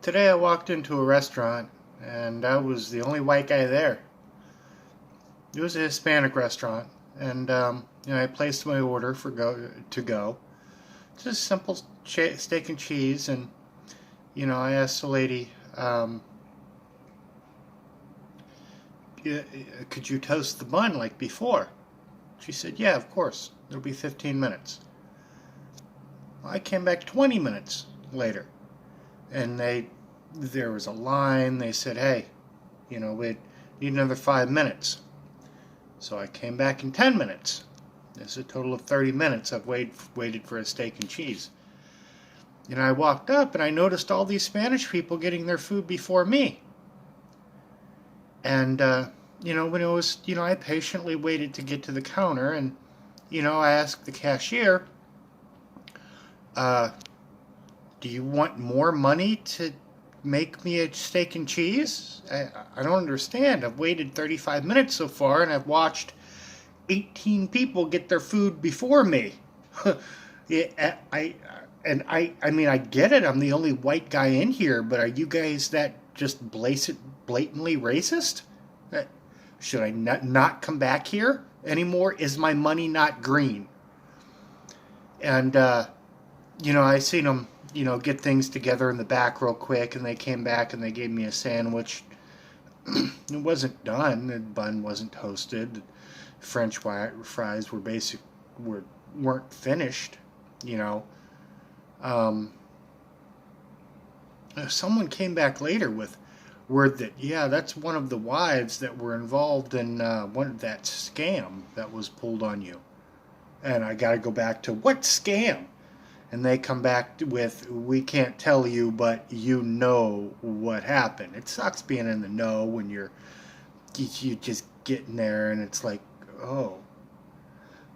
Today I walked into a restaurant and I was the only white guy there. It was a Hispanic restaurant, and I placed my order for go. Just simple steak and cheese, and I asked the lady, "Could you toast the bun like before?" She said, "Yeah, of course. It'll be 15 minutes." I came back 20 minutes later, and there was a line. They said, "Hey, we need another 5 minutes." So I came back in 10 minutes. It's a total of 30 minutes I've waited for a steak and cheese. And I walked up and I noticed all these Spanish people getting their food before me. And, when it was, I patiently waited to get to the counter, and, I asked the cashier, uh, do you want more money to make me a steak and cheese? I don't understand. I've waited 35 minutes so far, and I've watched 18 people get their food before me. Yeah, I mean, I get it. I'm the only white guy in here, but are you guys that just blatantly racist? Uh, Should I not come back here anymore? Is my money not green? And I seen them, get things together in the back real quick, and they came back and they gave me a sandwich. It wasn't done. The bun wasn't toasted. French fries weren't finished. You know, um, Someone came back later with word that, yeah, that's one of the wives that were involved in one of that scam that was pulled on you. And I got to go back to, what scam? And they come back with, we can't tell you, but you know what happened. It sucks being in the know when you just getting there, and it's like, oh,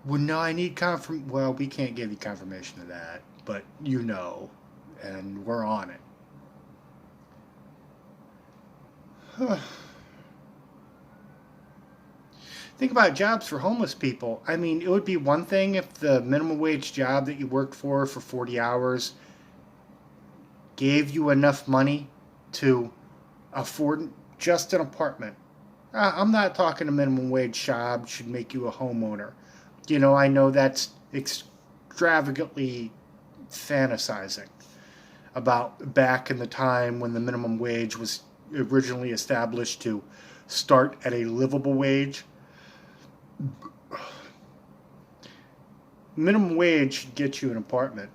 well, no, I need well, we can't give you confirmation of that, but and we're on it. Think about jobs for homeless people. I mean, it would be one thing if the minimum wage job that you worked for 40 hours gave you enough money to afford just an apartment. I'm not talking a minimum wage job should make you a homeowner. I know that's extravagantly fantasizing about back in the time when the minimum wage was originally established to start at a livable wage. Minimum wage should get you an apartment.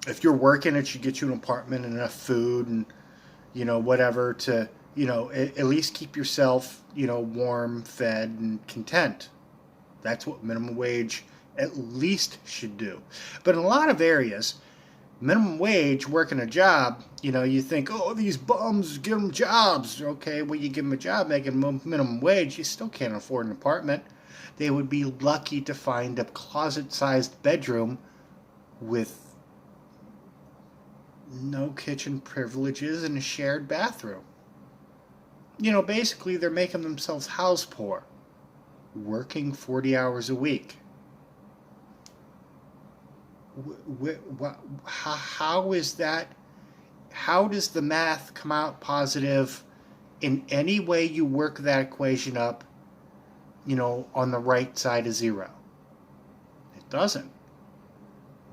If you're working, it should get you an apartment and enough food and whatever to at least keep yourself warm, fed, and content. That's what minimum wage at least should do. But in a lot of areas, minimum wage, working a job, you think, oh, these bums, give them jobs. Okay, well, you give them a job making minimum wage, you still can't afford an apartment. They would be lucky to find a closet-sized bedroom with no kitchen privileges and a shared bathroom. Basically, they're making themselves house poor, working 40 hours a week. How is that? How does the math come out positive in any way you work that equation up, on the right side of zero? It doesn't.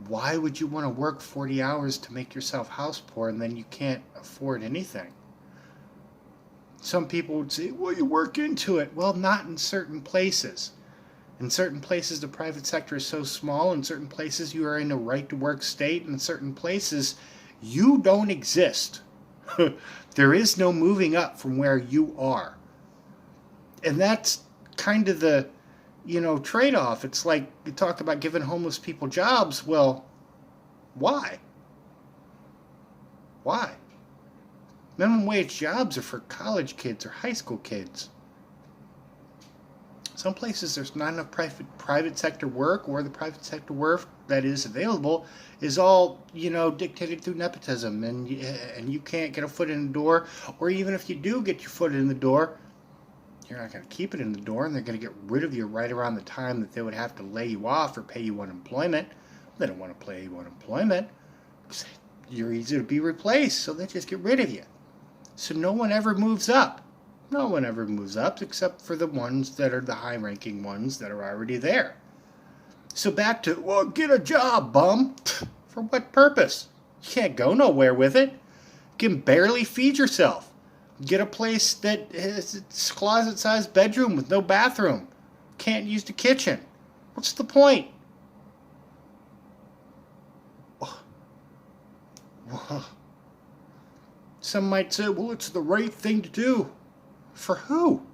Why would you want to work 40 hours to make yourself house poor and then you can't afford anything? Some people would say, well, you work into it. Well, not in certain places. In certain places, the private sector is so small. In certain places, you are in a right-to-work state. In certain places, you don't exist. There is no moving up from where you are. And that's kind of the, trade-off. It's like you talk about giving homeless people jobs. Well, why? Why? Minimum wage jobs are for college kids or high school kids. Some places there's not enough private sector work, or the private sector work that is available is all dictated through nepotism, and you can't get a foot in the door, or even if you do get your foot in the door, you're not going to keep it in the door, and they're going to get rid of you right around the time that they would have to lay you off or pay you unemployment. They don't want to pay you unemployment. you're easy to be replaced, so they just get rid of you. So no one ever moves up. No one ever moves up except for the ones that are the high-ranking ones that are already there. So back to, well, get a job, bum. For what purpose? You can't go nowhere with it. You can barely feed yourself. Get a place that has a closet-sized bedroom with no bathroom. Can't use the kitchen. What's the point? Some might say, well, it's the right thing to do. For who?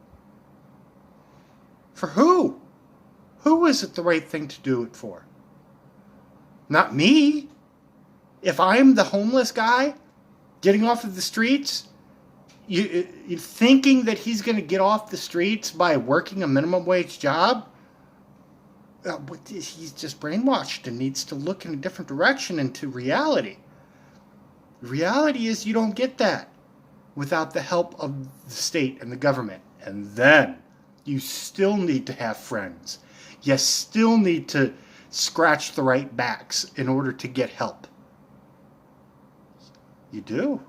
For who? Who is it the right thing to do it for? Not me. If I'm the homeless guy getting off of the streets, you thinking that he's going to get off the streets by working a minimum wage job? He's just brainwashed and needs to look in a different direction into reality. The reality is you don't get that without the help of the state and the government. And then you still need to have friends. You still need to scratch the right backs in order to get help. You do.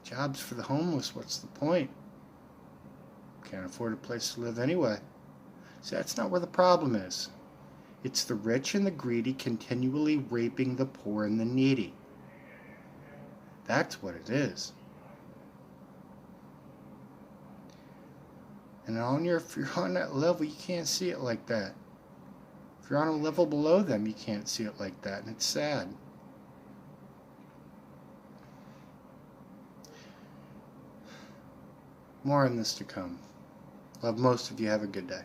Jobs for the homeless, what's the point? Can't afford a place to live anyway. See, that's not where the problem is. It's the rich and the greedy continually raping the poor and the needy. That's what it is. And if you're on that level, you can't see it like that. If you're on a level below them, you can't see it like that, and it's sad. More on this to come. Love most of you. Have a good day.